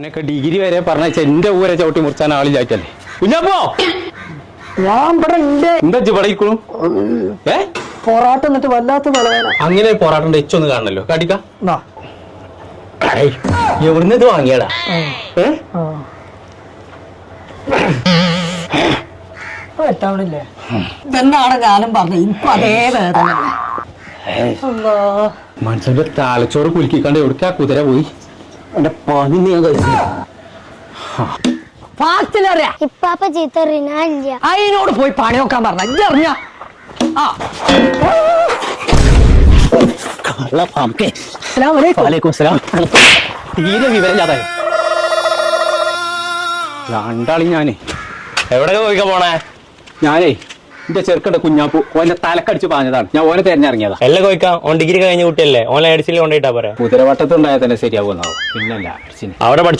ഓനൊക്കെ degree വരെ പറഞ്ഞ എന്റെ ഊരെ ചവിട്ടി മുറിച്ചാൻ ആളില്ലാറ്റല്ലേ കുഞ്ഞപ്പോ ഞാൻ ഇവിടെ എന്താ ഇവിടെ പൊറാട്ട എന്നിട്ട് വല്ലാത്ത തലവേന. അങ്ങനെ പൊറാട്ടന്റെ എച്ചൊന്ന് കാണണല്ലോ കടിക്ക എവിടുന്ന് ഇത് വാങ്ങിയടാ പറ്റാവണില്ലേ? ഇതെന്നാണ് ഞാനും പറഞ്ഞത്. ഇപ്പൊ അതേ വേദന. മനസ്സിന്റെ തലച്ചോറ് കുലുക്കിക്കാണ്ട് എവിടേക്കാ കുതിര പോയി എന്റെ പനി ഞാൻ കഴിച്ചു. ഇപ്പാപ്പ ചീത്ത റിനാല്ല അതിനോട് പോയി പണി നോക്കാൻ പറഞ്ഞ ഇജ്ജറിഞ്ഞ തീരെ വിവരമില്ലാതായോ രണ്ടാളി ഞാനേ എവിടെ പോയിക്കാ പോണേ? ഞാനേ എന്റെ ചെറുക്കണ്ട കുഞ്ഞാപ്പു ഓന്റെ തലക്കടിച്ച് പറഞ്ഞതാണ്. ഞാൻ ഓനെ തെരഞ്ഞിറങ്ങിയതാ. എല്ലാം കോയിക്കാം. ഓൻ ഡിഗ്രി കഴിഞ്ഞ കുട്ടിയല്ലേ? ഓൺലൈൻ അടിച്ചിൽ കൊണ്ടിട്ടാ പറയാ. കുതിരവട്ടത്തുണ്ടായാൽ തന്നെ ശരിയാവുന്നാവും. പിന്നല്ല അവിടെ